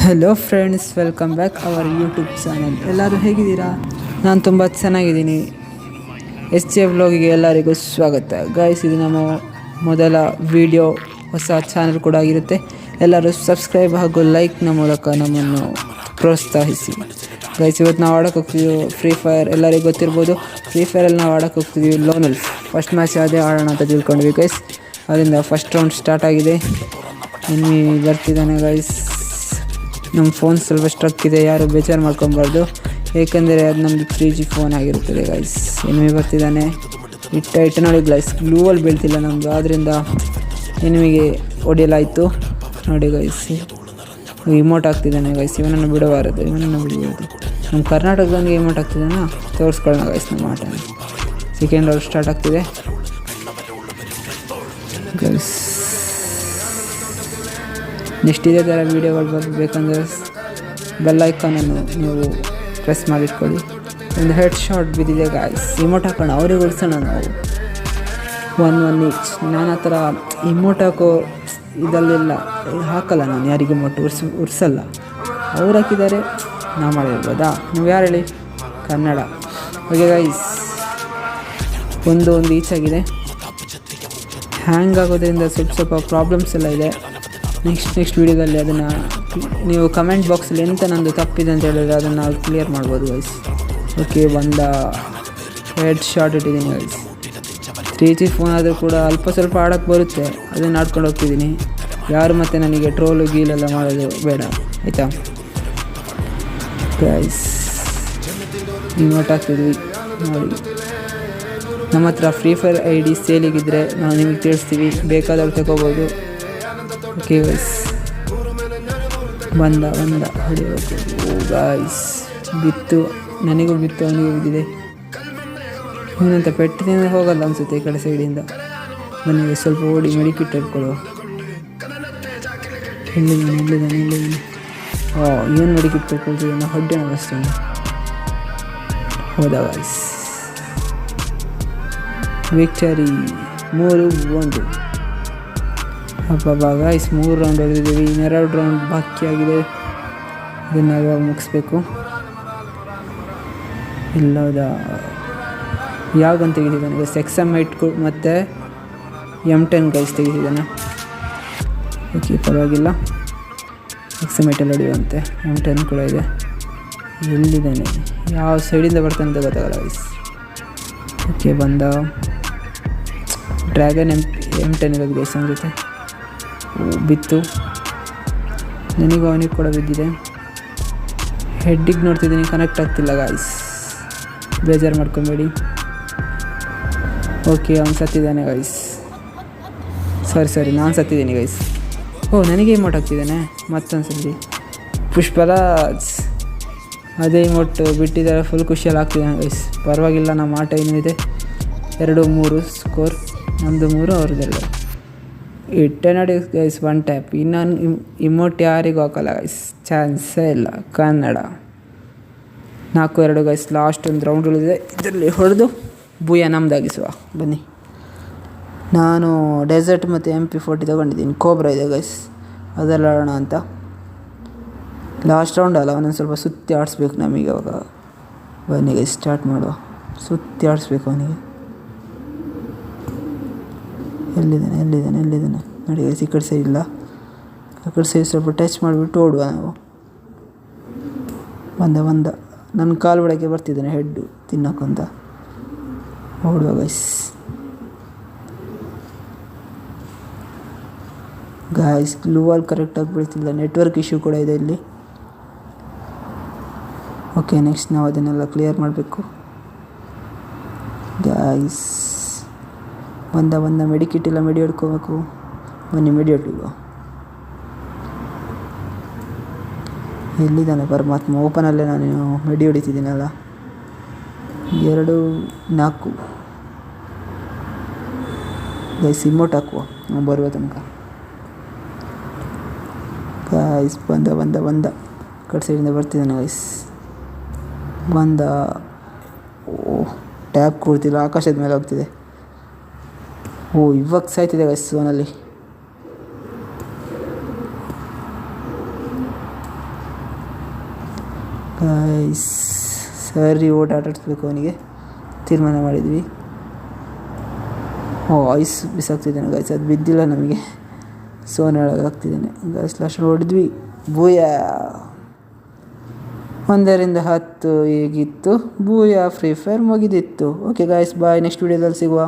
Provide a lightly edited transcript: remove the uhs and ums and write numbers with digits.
Hello friends, welcome back our YouTube channel. ಎಲ್ಲರೂ ಹೇಗಿದ್ದೀರಾ? ನಾನು ತುಂಬ ಚೆನ್ನಾಗಿದ್ದೀನಿ. SJ ವ್ಲಾಗಿಗೆ ಎಲ್ಲರಿಗೂ ಸ್ವಾಗತ. ಗೈಸ್, ಇದು ನಮ್ಮ ಮೊದಲ ವಿಡಿಯೋ, ಹೊಸ ಚಾನಲ್ ಕೂಡ ಆಗಿರುತ್ತೆ. ಎಲ್ಲರೂ ಸಬ್ಸ್ಕ್ರೈಬ್ ಹಾಗೂ ಲೈಕ್ನ ಮೂಲಕ ನಮ್ಮನ್ನು ಪ್ರೋತ್ಸಾಹಿಸಿ. ಗೈಸ್, ಇವತ್ತು ನಾವು ಆಡೋಕೆ ಹೋಗ್ತಿದ್ದೀವಿ ಫ್ರೀ ಫೈರ್. ಎಲ್ಲರಿಗೂ ಗೊತ್ತಿರ್ಬೋದು, ಫ್ರೀ ಫೈರಲ್ಲಿ ನಾವು ಆಡೋಕೆ ಹೋಗ್ತಿದ್ದೀವಿ ಲೋನ್ ಉಲ್ಫ್. ಫಸ್ಟ್ ಮ್ಯಾಚ್ ಅದೇ ಆಡೋಣ ಅಂತ ತಿಳ್ಕೊಂಡ್ವಿ ಗೈಸ್. ಅದರಿಂದ ಫಸ್ಟ್ ರೌಂಡ್ ಸ್ಟಾರ್ಟ್ ಆಗಿದೆ. ಇನ್ನು ಬರ್ತಿದ್ದಾನೆ ಗೈಸ್. ನಮ್ಮ ಫೋನ್ ಸ್ವಲ್ಪ ಸ್ಟ್ರಕ್ ಇದೆ, ಯಾರು ಬೇಜಾರು ಮಾಡ್ಕೊಬಾರ್ದು, ಏಕೆಂದರೆ ಅದು ನಮ್ಮದು 3G ಫೋನ್ ಆಗಿರುತ್ತದೆ ಗೈಸ್. ಎನಿಮಿ ಬರ್ತಿದ್ದಾನೆ, ಇಟ್ಟ ನೋಡಿ ಗೈಸ್, ಗ್ಲೂವಲ್ಲಿ ಬೀಳ್ತಿಲ್ಲ ನಮ್ಮದು, ಆದ್ದರಿಂದ ಎನಿಮಿಗೆ ಹೊಡೆಯಲಾಯಿತು ನೋಡಿ ಗೈಸ್. ಇಮೋಟ್ ಆಗ್ತಿದ್ದಾನೆ ಗೈಸ್, ಇವನನ್ನು ಬಿಡಬಾರದು. ನಮ್ಮ ಕರ್ನಾಟಕದಂಗೆ ಇಮೋಟ್ ಆಗ್ತಿದ್ದಾನ, ತೋರಿಸ್ಕೊಳ್ಳೋಣ ಗೈಸ್ ನಮ್ಮ ಆಟನ. ಸೆಕೆಂಡ್ ರೌಂಡ್ ಸ್ಟಾರ್ಟ್ ಆಗ್ತಿದೆ ಗೈಸ್. ನೆಕ್ಸ್ಟ್ ಇದೇ ಥರ ವೀಡಿಯೋಗಳು ಬರಬೇಕಂದ್ರೆ ಬೆಲ್ ಐಕಾನನ್ನು ನೀವು ಪ್ರೆಸ್ ಮಾಡಿಟ್ಕೊಳ್ಳಿ. ಒಂದು ಹೆಡ್ ಶಾಟ್ ಬಿದ್ದಿದೆ ಗಾಯ್ಸ್. ಇಮೋಟ್ ಹಾಕೋಣ, ಅವ್ರಿಗೆ ಉಳಿಸೋಣ ನಾವು. One each. ನಾನು ಆ ಥರ ಇಮೋಟ್ ಹಾಕೋ ಇದಲ್ಲೆಲ್ಲ ಹಾಕಲ್ಲ, ನಾನು ಯಾರಿಗೆ ಇಮೋಟ್ ಉರ್ಸಲ್ಲ. ಅವ್ರು ಹಾಕಿದ್ದಾರೆ, ನಾವು ಮಾಡಿರ್ಬೋದಾ? ನೀವು ಯಾರು ಹೇಳಿ? ಕನ್ನಡ. ಓಕೆ ಗೈಸ್, ಒಂದು ಈಚಾಗಿದೆ. ಹ್ಯಾಂಗ್ ಆಗೋದ್ರಿಂದ ಸ್ವಲ್ಪ ಪ್ರಾಬ್ಲಮ್ಸ್ ಎಲ್ಲ ಇದೆ. ನೆಕ್ಸ್ಟ್ ವೀಡಿಯೋದಲ್ಲಿ ಅದನ್ನು ನೀವು ಕಮೆಂಟ್ ಬಾಕ್ಸಲ್ಲಿ ಎಂತ ನಂದು ತಪ್ಪಿದೆ ಅಂತ ಹೇಳಿದ್ರೆ ಅದನ್ನು ನಾವು ಕ್ಲಿಯರ್ ಮಾಡ್ಬೋದು ಗೈಸ್. ಓಕೆ, ಹೆಡ್ ಶಾಟ್ ಇಟ್ಟಿದ್ದೀನಿ ಗೈಸ್. 3G ಫೋನ್ ಆದರೂ ಕೂಡ ಅಲ್ಪ ಸ್ವಲ್ಪ ಆಡೋಕ್ಕೆ ಬರುತ್ತೆ, ಅದನ್ನು ಆಡ್ಕೊಂಡು ಹೋಗ್ತಿದ್ದೀನಿ. ಯಾರು ಮತ್ತು ನನಗೆ ಟ್ರೋಲು ಗೀಲೆಲ್ಲ ಮಾಡೋದು ಬೇಡ, ಆಯಿತಾ ಗೈಸ್? ಇಮೋಟ್ ಆಗ್ತಿದ್ವಿ ನೋಡಿ. ನಮ್ಮ ಹತ್ರ ಫ್ರೀ ಫೈರ್ ID ಸೇಲಿಗಿದ್ದರೆ ನಾವು ನಿಮಗೆ ತಿಳಿಸ್ತೀವಿ, ಬೇಕಾದವ್ರು ತಗೋಬೋದು. ಓಕೆ ಗೈಸ್, ಬಂದ ಹೊಡಿಬೇಕು. ಓ ಗೈಸ್, ಬಿತ್ತು, ನನಗೂ ಬಿತ್ತು, ಅವನಿಗೂ ಬಿದ್ದಿದೆ. ಇವನಂತ ಪೆಟ್ಟಿನಿಂದ ಹೋಗಲ್ಲ ಅನಿಸುತ್ತೆ ಈ ಕಡೆ ಸೈಡಿಂದ. ಮನೆಗೆ ಸ್ವಲ್ಪ ಓಡಿ ಮೆಡಿಕಿಟ್ ಇಟ್ಕೊಳ್ಳೋ. ಎಲ್ಲಿದ್ದಾನೆ? ಏನು ಮೆಡಿಕಿಟ್ ತಗೊಳ್ತೀವಿ? ನಾವು ಹೊಡ್ಡೆ ಅಷ್ಟೇ. ಹೌದಾ ಗೈಸ್, ವಿಕ್ಟರಿ 3-1. ಹಬ್ಬ ಗೈಸ್, 3 ರೌಂಡ್ ಹೊಡೆದಿದ್ದೀವಿ. 2 ರೌಂಡ್ ಬಾಕಿ ಆಗಿದೆ, ಇದನ್ನು ಇವಾಗ ಮುಗಿಸ್ಬೇಕು. ಇಲ್ಲದ ಯಾವಾಗಂತ ತೆಗೆದಿದ್ದಾನೆ ಗೈಸ್? XM8 ಮತ್ತು M10 ಗೈಸ್ ತೆಗೆದಿದ್ದಾನೆ. ಓಕೆ, ಪರವಾಗಿಲ್ಲ. XM8 ಹೊಡೆಯುವಂತೆ. M10 ಕೂಡ ಇದೆ. ಎಲ್ಲಿದ್ದಾನೆ? ಯಾವ ಸೈಡಿಂದ ಬರ್ತಾನೆ ಅಂತ ಗೊತ್ತಾಗಲ್ಲ ಗೈಸ್. ಓಕೆ, ಬಂದ. ಡ್ರ್ಯಾಗನ್ M10 ಇರೋದು ಗೈಸ್ ಅವನ ಜೊತೆ. ಬಿತ್ತು, ನನಗೂ ಅವನಿಗೆ ಕೂಡ ಬಿದ್ದಿದೆ. ಹೆಡ್ಡಿಗೆ ನೋಡ್ತಿದ್ದೀನಿ, ಕನೆಕ್ಟ್ ಆಗ್ತಿಲ್ಲ ಗಾಯ್ಸ್, ಬೇಜಾರು ಮಾಡ್ಕೊಬೇಡಿ. ಓಕೆ, ಅವನು ಸತ್ತಿದ್ದಾನೆ ಗೈಸ್. ಸಾರಿ, ನಾನು ಸತ್ತಿದ್ದೀನಿ ಗೈಸ್. ನನಗೆ ಇಮೋಟ್ ಆಗ್ತಿದ್ದಾನೆ ಮತ್ತೊಂದು ಸಲ. ಪುಷ್ಪರಾಜ್ ಅದೇ ಇಮೋಟ್ ಬಿಟ್ಟಿದ್ದಾರೆ, ಫುಲ್ ಖುಷಿಯಲ್ಲಿ ಆಗ್ತಿದ್ದಾನೆ ಗೈಸ್. ಪರವಾಗಿಲ್ಲ, ನಮ್ಮ ಆಟ ಏನೂ ಇದೆ. 2-3 ಸ್ಕೋರ್, ನಮ್ಮದು 3, ಅವ್ರದ್ದು 2. ಇಟ್ಟೆ ನೋಡಿ ಗೈಸ್, 1 ಟ್ಯಾಪ್. ಇನ್ನೊಂದು ಇಮೋಟ್ ಯಾರಿಗೂ ಹಾಕಲ್ಲ ಗೈಸ್, ಚಾನ್ಸೇ ಇಲ್ಲ. ಕನ್ನಡ 4-2 ಗೈಸ್. ಲಾಸ್ಟ್ ಒಂದು ರೌಂಡ್ ಉಳಿದಿದೆ, ಇದರಲ್ಲಿ ಹೊಡೆದು ಬೂಯ ನಮ್ದಾಗಿಸುವ. ಬನ್ನಿ, ನಾನು ಡೆಸರ್ಟ್ ಮತ್ತು MP40 ತೊಗೊಂಡಿದ್ದೀನಿ. ಕೋಬ್ರಾ ಇದೆ ಗೈಸ್, ಅದೆಲ್ಲ ಆಡೋಣ ಅಂತ. ಲಾಸ್ಟ್ ರೌಂಡ್ ಅಲ್ಲ, ಒಂದೊಂದು ಸ್ವಲ್ಪ ಸುತ್ತಿ ಆಡಿಸ್ಬೇಕು ನಮಗೆ ಅವಾಗ. ಬನ್ನಿ ಗೈಸ್, ಸ್ಟಾರ್ಟ್ ಮಾಡುವ. ಸುತ್ತಿ ಆಡಿಸ್ಬೇಕು ಅವನಿಗೆ. ಎಲ್ಲಿದ್ದಾನೆ ನೋಡಿ ಗೈಸ್. ಈ ಕಡೆ ಸೈಡ್ ಇಲ್ಲ, ಆ ಕಡೆ ಸೈಡ್ ಸ್ವಲ್ಪ ಟಚ್ ಮಾಡಿಬಿಟ್ಟು ಓಡುವ ನಾವು. ಬಂದ ನನ್ನ ಕಾಲು ಒಳಗೆ ಬರ್ತಿದ್ದಾನೆ, ಹೆಡ್ಡು ತಿನ್ನೋಕ್ಕಂತ. ಓಡುವ ಗಾಯ್ಸ್. ಗ್ಲೂವಾಲ್ ಕರೆಕ್ಟಾಗಿ ಬೀಳ್ತಿಲ್ಲ, ನೆಟ್ವರ್ಕ್ ಇಶ್ಯೂ ಕೂಡ ಇದೆ ಇಲ್ಲಿ. ಓಕೆ, ನೆಕ್ಸ್ಟ್ ನಾವು ಅದನ್ನೆಲ್ಲ ಕ್ಲಿಯರ್ ಮಾಡಬೇಕು ಗಾಯ್ಸ್. ಬಂದ ಮೆಡಿಕಿಟ್ ಇಲ್ಲ, ಮೆಡಿ ಹೊಡ್ಕೋಬೇಕು. ಬನ್ನಿ, ಮೆಡಿ ಹೊಡ್ಲಿವ. ಎಲ್ಲಿದ್ದಾನೆ ಪರಮಾತ್ಮ? ಓಪನಲ್ಲೇ ನಾನು ಮೆಡಿ ಹೊಡಿತಿದ್ದೀನಲ್ಲ. 2-4 ಗೈಸ್. ಇಮೋಟ್ ಹಾಕುವ ನಾವು ಬರುವ ತನಕ ಗೈಸ್. ಬಂದ ಕಡೆ ಸೈಡಿಂದ ಬರ್ತಿದ್ದಾನೆ ಗೈಸ್. ಬಂದ. ಟ್ಯಾಪ್ ಕೊಡ್ತಿಲ್ಲ, ಆಕಾಶದ ಮೇಲೆ ಹೋಗ್ತಿದೆ. ಇವಾಗ ಸಾಯ್ತಿದೆ ಗೈಸ್ ಝೋನಲ್ಲಿ. ಗೈಸ್ ಸರಿ ಓಟ್ ಆಟಾಡಿಸ್ಬೇಕು ಅವನಿಗೆ ತೀರ್ಮಾನ ಮಾಡಿದ್ವಿ. ಐಸ್ ಬಿಸಾಕ್ತಿದ್ದಾನೆ ಗೈಸ್, ಅದು ಬಿದ್ದಿಲ್ಲ ನಮಗೆ, ಸೋನೆಳಗಾಗ್ತಿದ್ದಾನೆ ಗೈಸ್. ಲಾಸ್ಟ್ ಹೊಡೆದ್ವಿ, ಬೂಯ 1ರಿಂದ 10 ಹೇಗಿತ್ತು, ಬೂಯ ಫ್ರೀ ಫೈರ್ ಮುಗಿದಿತ್ತು. ಓಕೆ ಗೈಸ್, ಬಾಯ್, ನೆಕ್ಸ್ಟ್ ವೀಡಿಯೋದಲ್ಲಿ ಸಿಗುವ.